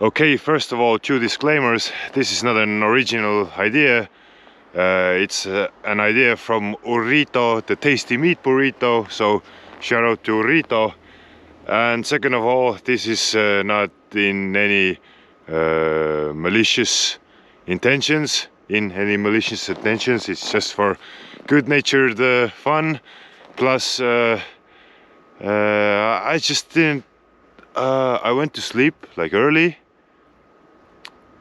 Okay, first of all, two disclaimers. This is not an original idea. It's an idea from Urrito, the tasty meat burrito. So shout out to Urrito. And second of all, this is not in any malicious intentions. It's just for good-natured fun. Plus, I just didn't. I went to sleep like early.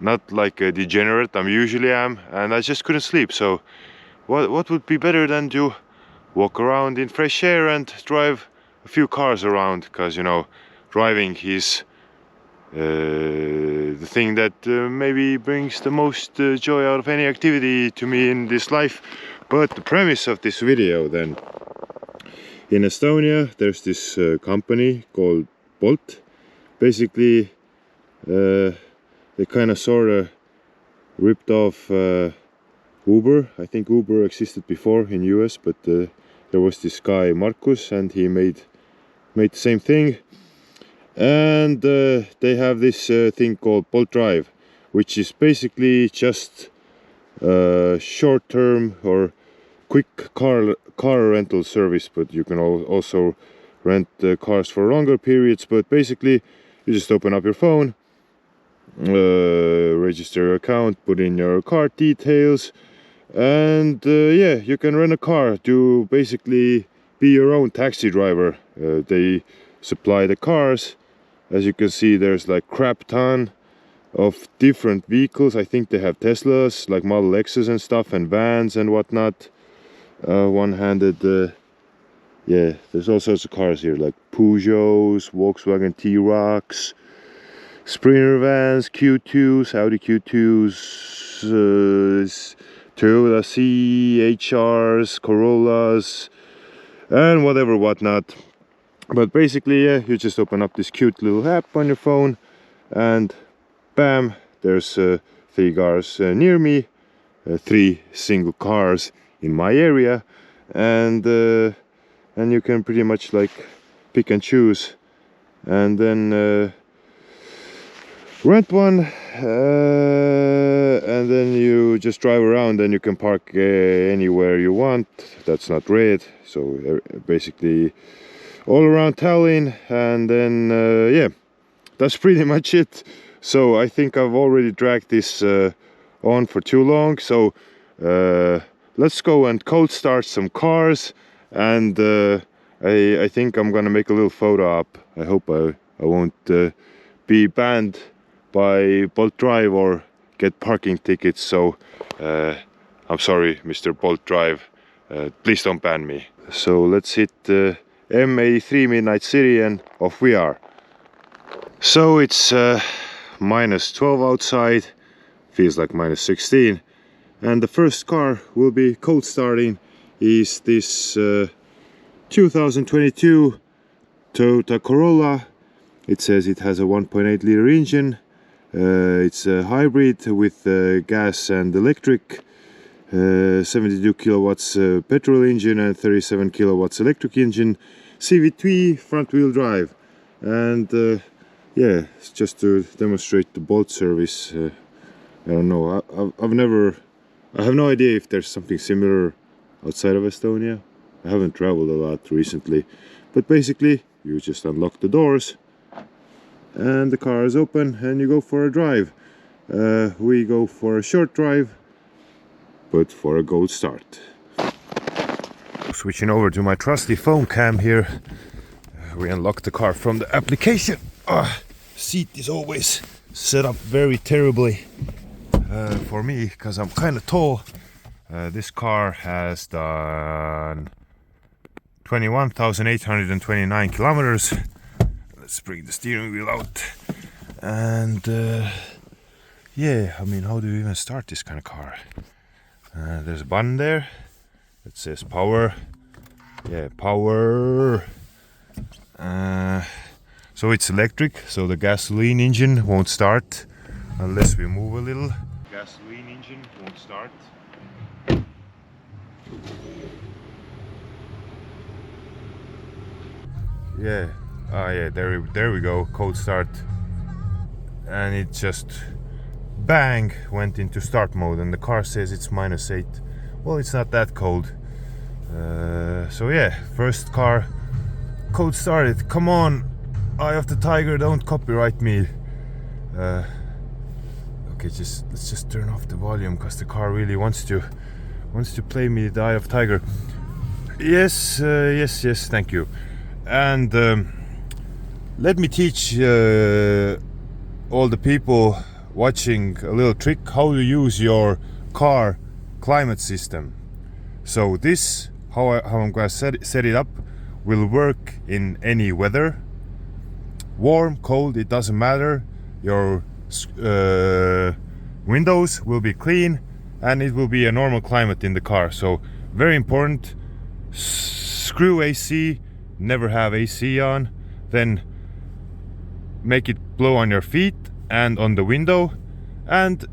Not like a degenerate I'm usually am, and I just couldn't sleep. So what would be better than to walk around in fresh air and drive a few cars around, because you know, driving is the thing that maybe brings the most joy out of any activity to me in this life. But the premise of this video then, in Estonia there's this company called Bolt. Basically they kind of sort of ripped off Uber. I think Uber existed before in US, but there was this guy Markus, and he made the same thing. And they have this thing called Bolt Drive, which is basically just short-term or quick car rental service. But you can also rent cars for longer periods. But basically, you just open up your phone, register your account, put in your car details, and yeah, you can rent a car to basically be your own taxi driver. They supply the cars. As you can see, there's like crap ton of different vehicles. I think they have Teslas, like Model X's and stuff, and vans and whatnot. One-handed, yeah, there's all sorts of cars here, like Peugeots, Volkswagen T-Rocks, Sprinter vans, Q2s, Audi Q2s, Toyota CHRs, Corollas, and whatnot. But basically, yeah, you just open up this cute little app on your phone, and bam, there's 3 cars near me, 3 single cars in my area, and you can pretty much like pick and choose, and then rent one, and then you just drive around, and you can park anywhere you want. That's not red, so basically all around Tallinn. And then yeah, that's pretty much it. So I think I've already dragged this on for too long, so let's go and cold start some cars. And I think I'm gonna make a little photo up. I hope I won't be banned by Bolt Drive or get parking tickets. So I'm sorry, Mr. Bolt Drive, please don't ban me. So let's hit M83 Midnight City, and off we are. So it's -12 outside, feels like -16, and the first car we'll be cold starting is this 2022 Toyota Corolla. It says it has a 1.8 liter engine. It's a hybrid with gas and electric, 72 kilowatts petrol engine and 37 kilowatts electric engine, CVT, front wheel drive. And yeah, it's just to demonstrate the Bolt service. I don't know, I have no idea if there's something similar outside of Estonia. I haven't traveled a lot recently, but basically you just unlock the doors and the car is open and you go for a drive. We go for a short drive, but for a gold start. Switching over to my trusty phone cam here. We unlock the car from the application. Seat is always set up very terribly for me, because I'm kind of tall. This car has done 21,829 kilometers. Let's bring the steering wheel out. And yeah, I mean, how do you even start this kind of car? There's a button there that says power. Yeah, power. So it's electric, so the gasoline engine won't start unless we move a little. Gasoline engine won't start. Yeah, yeah, there we go, cold start. and it just bang went into start mode, and the car says it's -8. Well, it's not that cold. So yeah, first car cold started. Come on, Eye of the Tiger, don't copyright me. Okay, let's just turn off the volume because the car really wants to play me the Eye of Tiger. Yes, yes, thank you. And let me teach all the people watching a little trick how to use your car climate system. So this, how I'm gonna set it up, will work in any weather. Warm, cold, it doesn't matter. Your windows will be clean and it will be a normal climate in the car. So very important, screw AC, never have AC on, then make it blow on your feet and on the window, and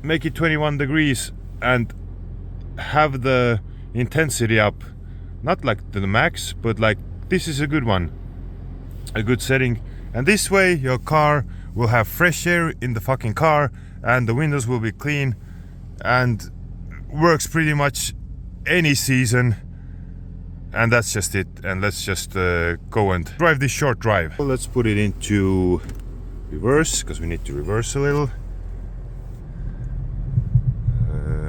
make it 21 degrees and have the intensity up, not like to the max, but like this is a good one, a good setting. And this way your car will have fresh air in the fucking car and the windows will be clean, and works pretty much any season. And that's just it. And let's just go and drive this short drive. Well, let's put it into reverse because we need to reverse a little.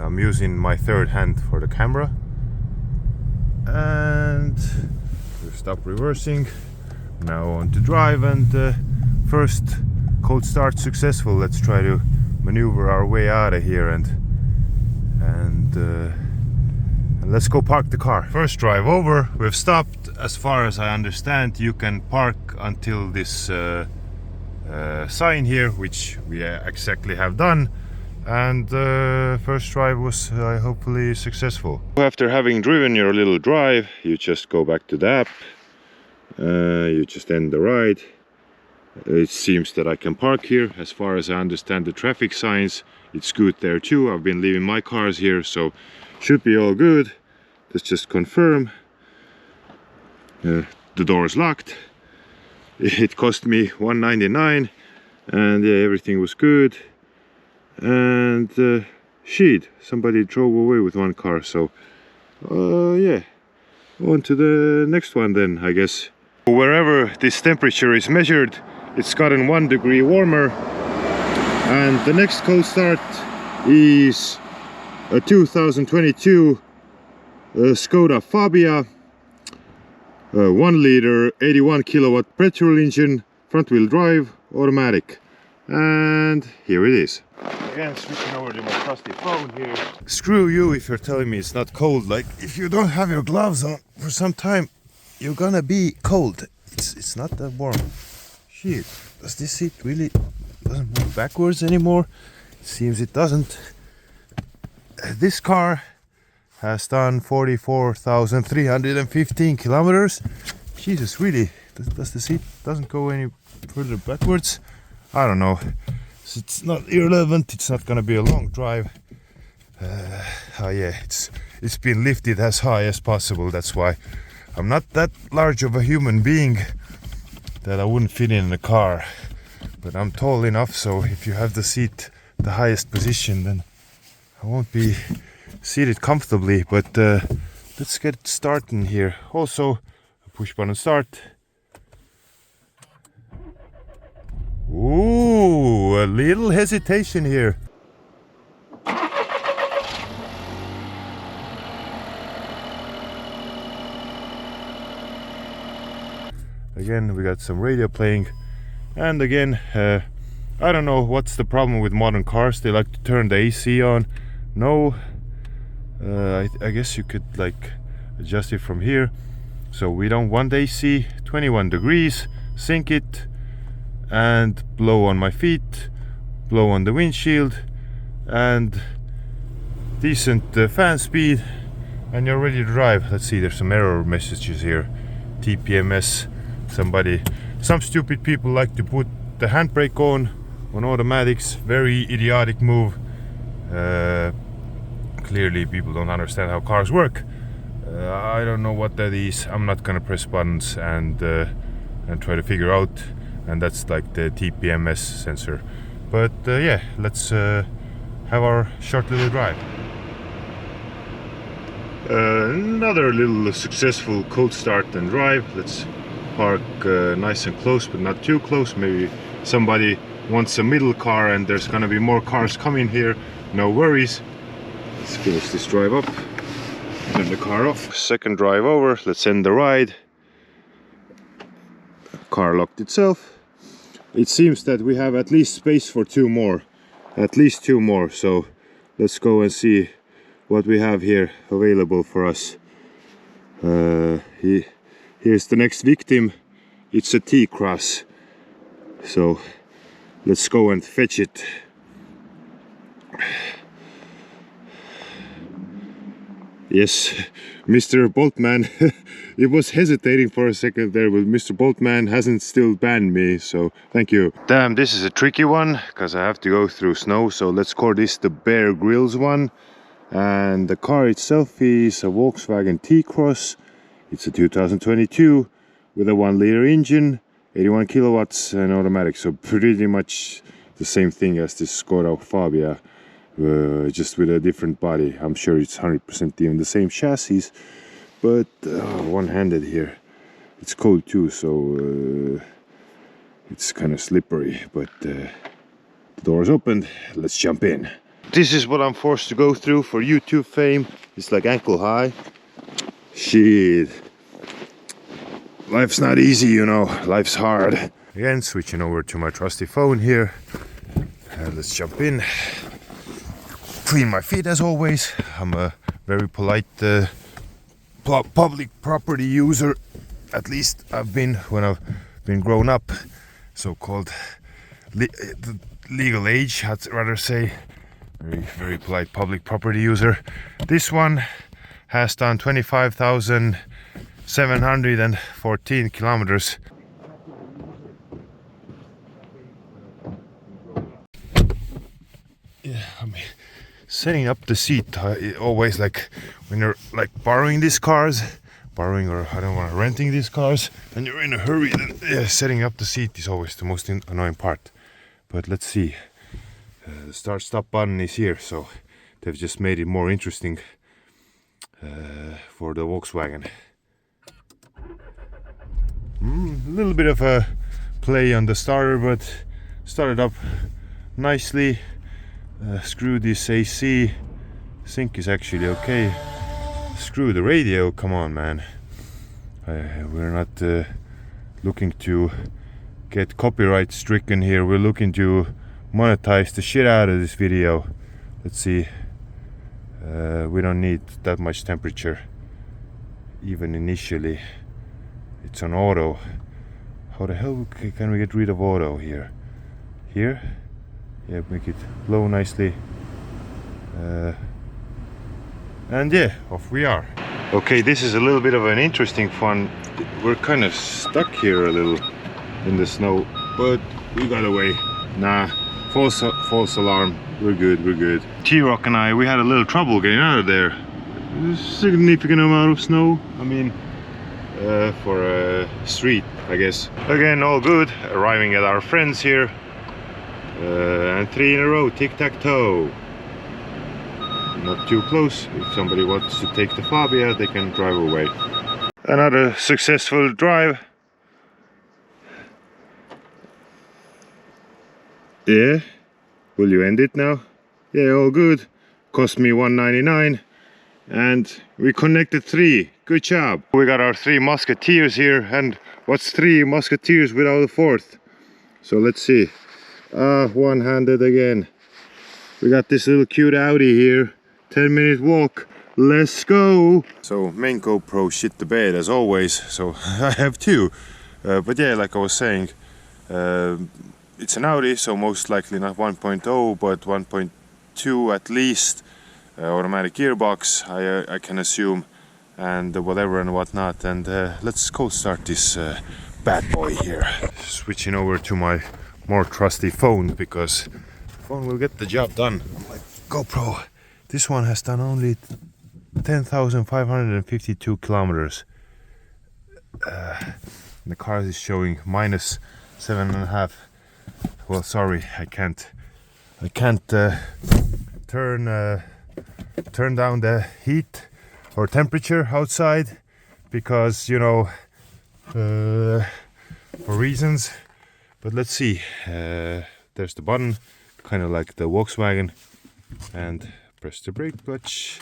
I'm using my third hand for the camera, and we'll stop reversing. Now on to drive, and first cold start successful. Let's try to maneuver our way out of here and let's go park the car. First drive over, we've stopped. As far as I understand, you can park until this sign here, which we exactly have done. And first drive was hopefully successful. After having driven your little drive, you just go back to the app. You just end the ride. It seems that I can park here. As far as I understand the traffic signs, it's good there too. I've been leaving my cars here, so should be all good. Let's just confirm. The door is locked. It cost me $1.99, and yeah, everything was good. And shit, somebody drove away with one car, so yeah, on to the next one then, I guess. Wherever this temperature is measured, it's gotten 1 degree warmer, and the next cold start is a 2022 Skoda Fabia, 1 liter 81 kilowatt petrol engine, front wheel drive, automatic. And here it is. Again, switching over to my trusty phone here. Screw you if you're telling me it's not cold. Like, if you don't have your gloves on for some time, you're gonna be cold. It's not that warm. Shit, does this seat really doesn't move backwards anymore? It seems it doesn't. This car has done 44,315 kilometers. Jesus, really? Does the seat doesn't go any further backwards? I don't know. It's not irrelevant. It's not gonna be a long drive. Oh yeah, it's been lifted as high as possible. That's why I'm not that large of a human being that I wouldn't fit in the car. But I'm tall enough, so if you have the seat the highest position, then I won't be seated comfortably. But let's get starting here. Also, push button start. Ooh, a little hesitation here. Again, we got some radio playing, and again, I don't know what's the problem with modern cars. They like to turn the AC on. No, I guess you could like adjust it from here. So we don't want AC. 21 degrees, sync it, and blow on my feet, blow on the windshield, and decent fan speed, and you're ready to drive. Let's see, there's some error messages here. TPMS. Some stupid people like to put the handbrake on automatics. Very idiotic move. Clearly people don't understand how cars work. I don't know what that is. I'm not gonna press buttons and try to figure out. And that's like the TPMS sensor. But yeah, let's have our short little drive. Another little successful cold start and drive. Let's park nice and close, but not too close. Maybe somebody wants a middle car and there's gonna be more cars coming here. No worries. Let's finish this drive up. Turn the car off. Second drive over. Let's end the ride. Car locked itself. It seems that we have at least space for two more. At least two more. So let's go and see what we have here available for us. Here's the next victim. It's a T-Cross. So let's go and fetch it. Yes, Mr. Boltman. It was hesitating for a second there, but Mr. Boltman hasn't still banned me, so thank you. Damn, this is a tricky one, because I have to go through snow, so let's call this the Bear Grylls one. And the car itself is a Volkswagen T-Cross. It's a 2022 with a 1-liter engine, 81 kilowatts and automatic, so pretty much the same thing as this Skoda Fabia. Just with a different body. I'm sure it's 100% even the same chassis, but one-handed here. It's cold too, so it's kind of slippery, but the door's opened. Let's jump in. This is what I'm forced to go through for YouTube fame. It's like ankle high. Shit. Life's not easy, you know. Life's hard. Again, switching over to my trusty phone here. Let's jump in. Clean my feet as always. I'm a very polite public property user. At least I've been when I've been grown up. So-called legal age, I'd rather say. Very polite public property user. This one has done 25,714 kilometers. Yeah, I mean, setting up the seat, always like when you're like borrowing these cars, or I don't want renting these cars, and you're in a hurry, then setting up the seat is always the most annoying part. But let's see, the start stop button is here, so they've just made it more interesting for the Volkswagen. A little bit of a play on the starter, but started up nicely. Screw this AC. Sync is actually okay. Screw the radio. Come on, man. We're not looking to get copyright stricken here. We're looking to monetize the shit out of this video. Let's see. We don't need that much temperature, even initially. It's on auto. How the hell can we get rid of auto here? Here? Yeah, make it blow nicely. And yeah, off we are. Okay, this is a little bit of an interesting one. We're kind of stuck here a little in the snow, but we got away. Nah, false alarm. We're good. T-Rock and I, we had a little trouble getting out of there. Significant amount of snow. I mean, for a street, I guess. Again, all good. Arriving at our friends here. And 3 in a row, tic-tac-toe. Not too close. If somebody wants to take the Fabia, they can drive away. Another successful drive. Yeah. Will you end it now? Yeah, all good. Cost me $1.99. And we connected 3. Good job. We got our 3 musketeers here. And what's 3 musketeers without a 4th? So let's see. One-handed again. We got this little cute Audi here. 10-minute walk. Let's go. So main GoPro shit the bed as always. So I have 2. But yeah, like I was saying, it's an Audi, so most likely not 1.0, but 1.2 at least. Automatic gearbox, I can assume, and whatever and whatnot. And let's go start this bad boy here. Switching over to my more trusty phone, because the phone will get the job done. My GoPro, this one has done only 10,552 kilometers. The car is showing minus 7.5. Well, sorry, I can't I can't turn down the heat or temperature outside because, you know, for reasons. But let's see. There's the button, kind of like the Volkswagen, and press the brake clutch,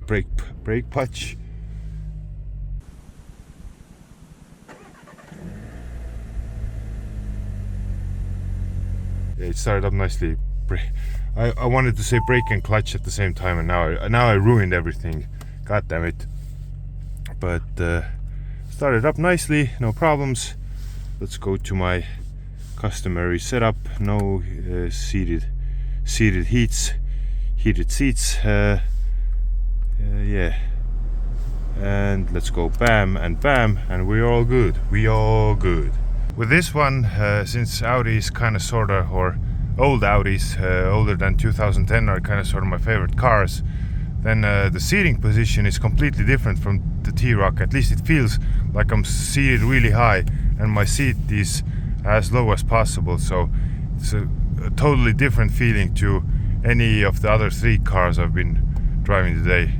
brake patch. It started up nicely. I wanted to say brake and clutch at the same time, and now I ruined everything. God damn it! But started up nicely, no problems. Let's go to my customary setup. No heated seats. Yeah. And let's go bam and bam, and we're all good. We all good. With this one, since Audis kind of sorta, or old Audis, older than 2010, are kind of sort of my favorite cars, then the seating position is completely different from the T-Roc. At least it feels like I'm seated really high and my seat is as low as possible, so it's a totally different feeling to any of the other three cars I've been driving today.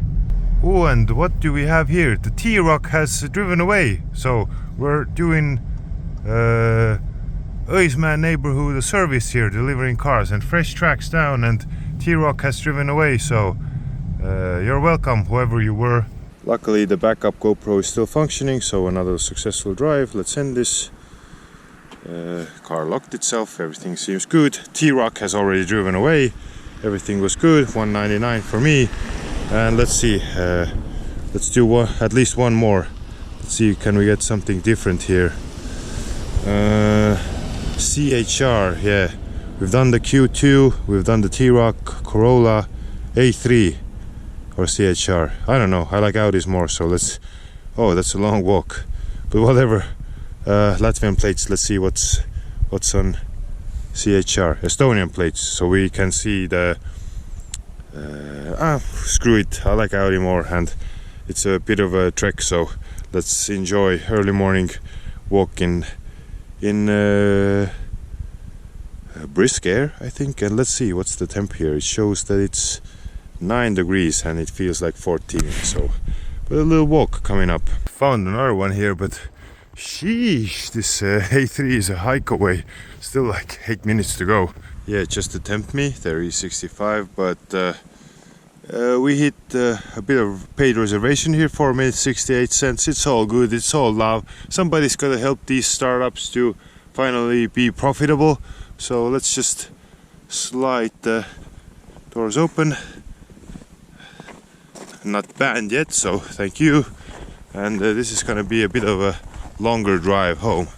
Oh, and what do we have here? The T-Roc has driven away, so we're doing Öisman Neighbourhood a service here, delivering cars, and fresh tracks down, and T-Roc has driven away, so you're welcome, whoever you were. Luckily the backup GoPro is still functioning, so another successful drive. Let's end this. Car locked itself, everything seems good. T-Roc has already driven away, everything was good. 199 for me, and let's see, let's do at least one more. Let's see, can we get something different here? CHR, yeah, we've done the Q2, we've done the T-Roc, Corolla, A3 or CHR. I don't know, I like Audis more, so let's. Oh, that's a long walk, but whatever. Latvian plates, let's see what's on CHR. Estonian plates, so we can see the screw it, I like Audi more, and it's a bit of a trek, so let's enjoy early morning walk in brisk air, I think. And let's see what's the temp here. It shows that it's 9 degrees and it feels like 14, so but a little walk coming up. Found another one here, but sheesh, this A3 is a hike away. Still like 8 minutes to go. Yeah, just to tempt me, there is 65, but we hit a bit of paid reservation here, 4 minutes 68 cents. It's all good, it's all love. Somebody's gotta help these startups to finally be profitable, so let's just slide the doors open. Not banned yet, so thank you. And this is gonna be a bit of a longer drive home.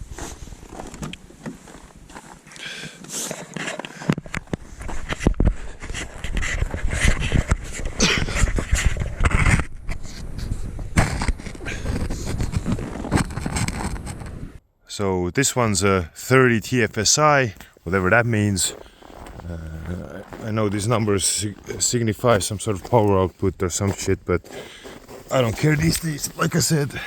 So this one's a 30 TFSI, whatever that means. I know these numbers signify some sort of power output or some shit, but I don't care these days. Like I said,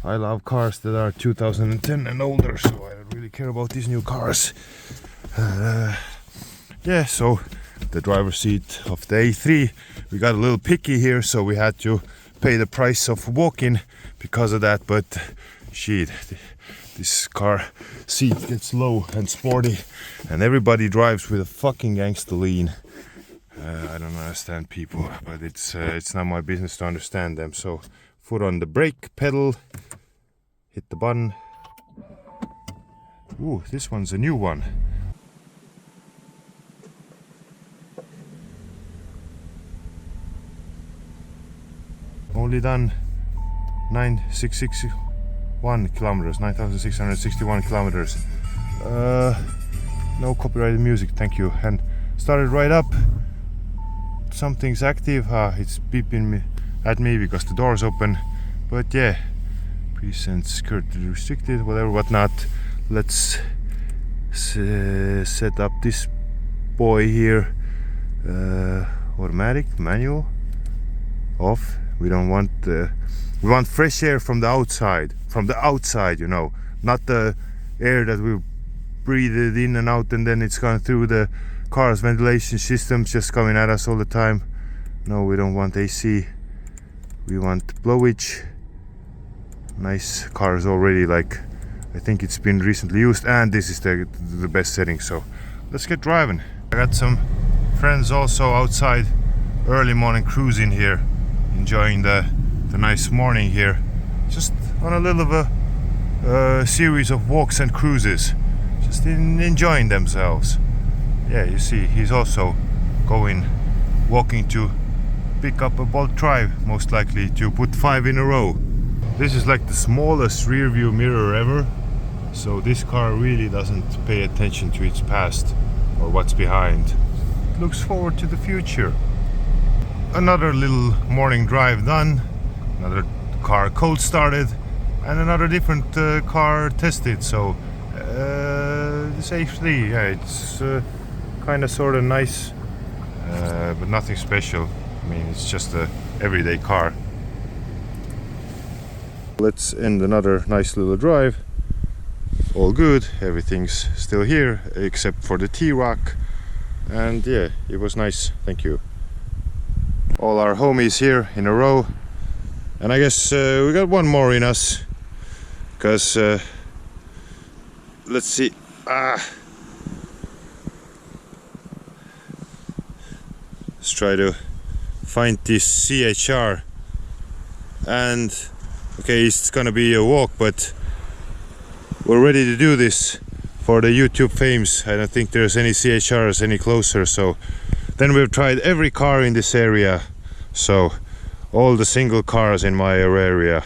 I love cars that are 2010 and older, so I don't really care about these new cars. Yeah, so the driver's seat of the A3, we got a little picky here, so we had to pay the price of walking because of that, but shit, this car seat gets low and sporty, and everybody drives with a fucking gangster lean. I don't understand people, but it's not my business to understand them. So foot on the brake pedal, hit the button. Ooh, this one's a new one. Only done 9,661 kilometers, 9,661 kilometers. No copyrighted music, thank you. And started right up. Something's active. It's beeping at me because the door's open. But yeah, present security restricted, whatever, whatnot. Let's set up this boy here. Automatic, manual, off. We don't want we want fresh air from the outside, you know, not the air that we breathed in and out and then it's gone through the cars, ventilation systems just coming at us all the time. No, we don't want AC, we want blowage. Nice cars already, like I think it's been recently used, and this is the best setting, so let's get driving. I got some friends also outside, early morning cruising here, enjoying the nice morning here, just on a little of a series of walks and cruises, just enjoying themselves. Yeah, you see, he's also walking to pick up a Bolt Drive, most likely to put 5 in a row. This is like the smallest rear view mirror ever, so this car really doesn't pay attention to its past or what's behind. It looks forward to the future. Another little morning drive done, another car cold started, and another different car tested. So this H3, yeah, it's kind of sort of nice, but nothing special. I mean, it's just a everyday car. Let's end another nice little drive. All good, everything's still here except for the T-Rock, and yeah, it was nice, thank you. All our homies here in a row, and I guess we got one more in us, because let's see, let's try to find this CHR. And okay, it's gonna be a walk, but we're ready to do this for the YouTube fames. I don't think there's any CHRs any closer, so then we've tried every car in this area, so all the single cars in my area,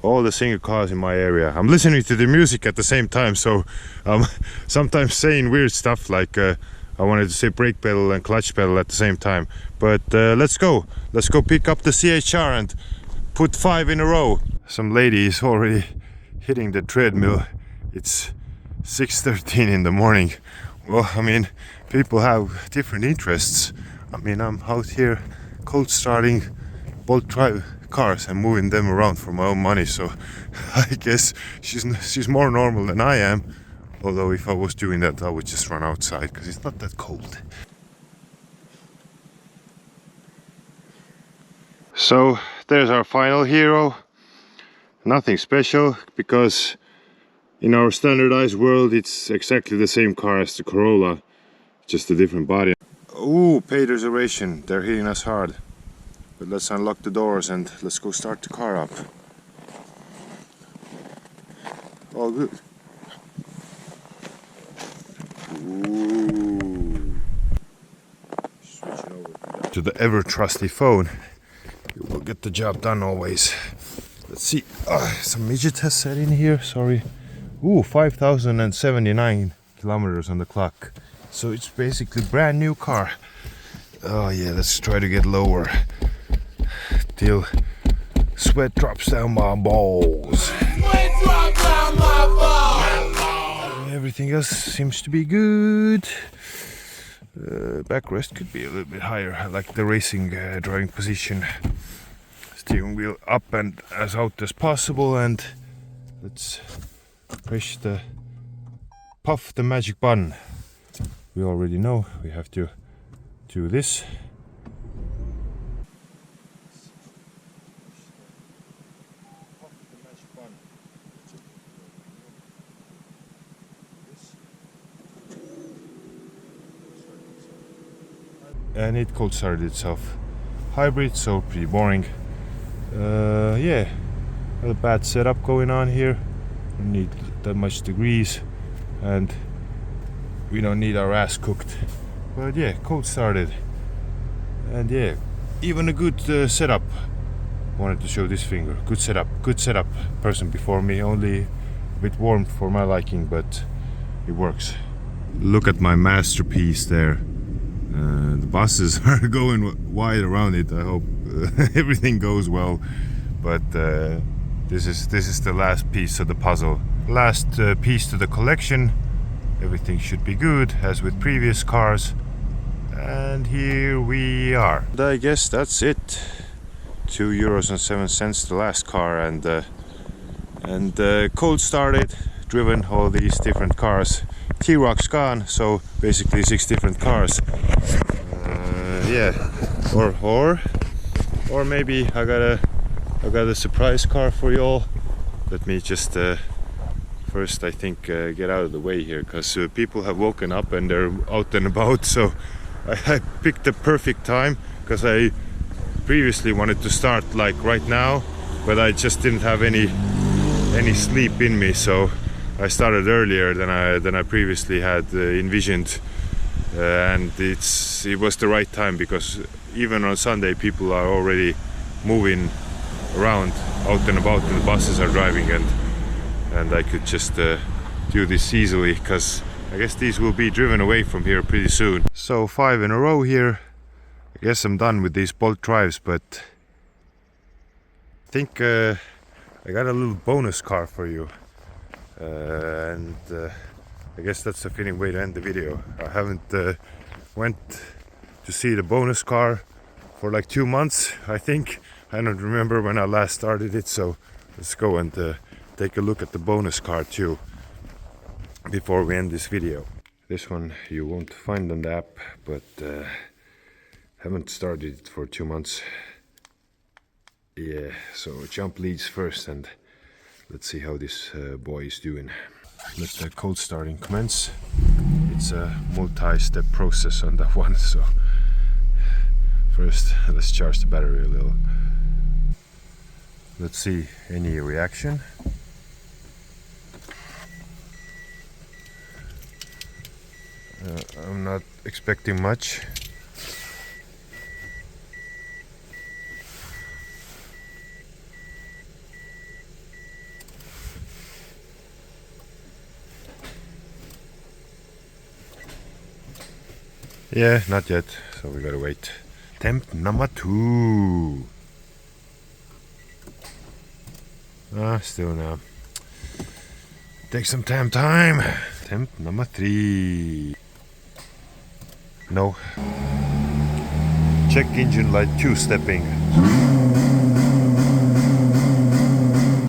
I'm listening to the music at the same time, so I'm sometimes saying weird stuff like I wanted to say brake pedal and clutch pedal at the same time. But let's go pick up the CHR and put 5 in a row. Some lady is already hitting the treadmill. It's 6:13 in the morning. Well, I mean, people have different interests. I mean, I'm out here cold starting Bolt Drive cars and moving them around for my own money, so I guess she's more normal than I am. Although if I was doing that, I would just run outside because it's not that cold. So there's our final hero. Nothing special, because in our standardized world it's exactly the same car as the Corolla, just a different body. Ooh, paid reservation, they're hitting us hard. But let's unlock the doors and let's go start the car up. All good. Ooh. Switching over to the ever trusty phone. It will get the job done always. Let's see. Some midget has set in here. Sorry. Ooh, 5,079 kilometers on the clock. So it's basically brand new car. Oh yeah, let's try to get lower till sweat drops down my balls. Everything else seems to be good. Backrest could be a little bit higher. I like the racing driving position. Steering wheel up and as out as possible, and let's puff the magic button. We already know we have to do this. And it cold started itself. Hybrid, so pretty boring. Yeah, not a bad setup going on here. Don't need that much degrees, and we don't need our ass cooked. But yeah, cold started, and yeah, even a good setup. Wanted to show this finger. Good setup. Person before me, only a bit warm for my liking, but it works. Look at my masterpiece there. The buses are going wide around it. I hope everything goes well, but this is the last piece of the puzzle, last piece to the collection. Everything should be good as with previous cars, and here we are. And I guess that's it. €2.07 the last car, and cold started, driven all these different cars T-Rock's gone, so basically 6 different cars. Yeah, or maybe I got a surprise car for you all. Let me just first, I think, get out of the way here, because people have woken up and they're out and about. So I picked the perfect time, because I previously wanted to start like right now, but I just didn't have any sleep in me, so I started earlier than I previously had envisioned, and it was the right time, because even on Sunday people are already moving around out and about, and the buses are driving, and I could just do this easily, because I guess these will be driven away from here pretty soon. So 5 in a row here. I guess I'm done with these Bolt drives, but I think I got a little bonus car for you, and I guess that's a fitting way to end the video. I haven't went to see the bonus car for like 2 months, I think. I don't remember when I last started it, so let's go and take a look at the bonus car too before we end this video. This one you won't find on the app, but haven't started it for 2 months. Yeah, so jump leads first, and let's see how this boy is doing. Let the cold starting commence. It's a multi-step process on that one, so first let's charge the battery a little. Let's see any reaction. I'm not expecting much. Yeah, not yet, so we gotta wait. Attempt number 2. Still no. Take some time. Attempt number 3. No. Check engine light 2 stepping.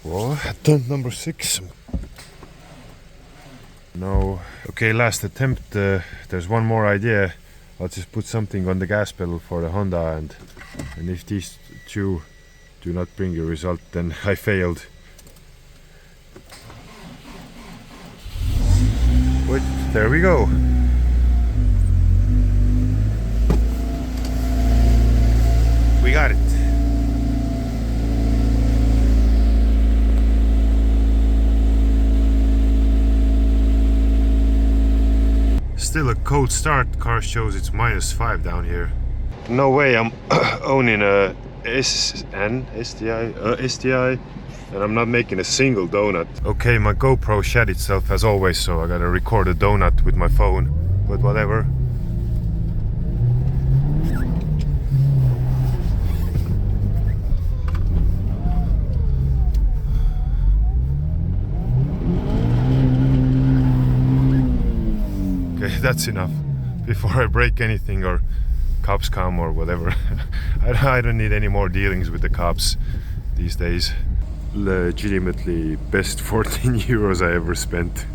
Well, attempt number 6. No. Okay, last attempt. There's one more idea. I'll just put something on the gas pedal for the Honda, and if these 2 do not bring a result, then I failed. But there we go. We got it. Still a cold start. Car shows it's -5 down here. No way I'm owning a STI, and I'm not making a single donut. Okay, my GoPro shat itself as always, so I gotta record a donut with my phone, but whatever. Okay, that's enough before I break anything or cops come or whatever. I don't need any more dealings with the cops these days. Legitimately best 14 euros I ever spent.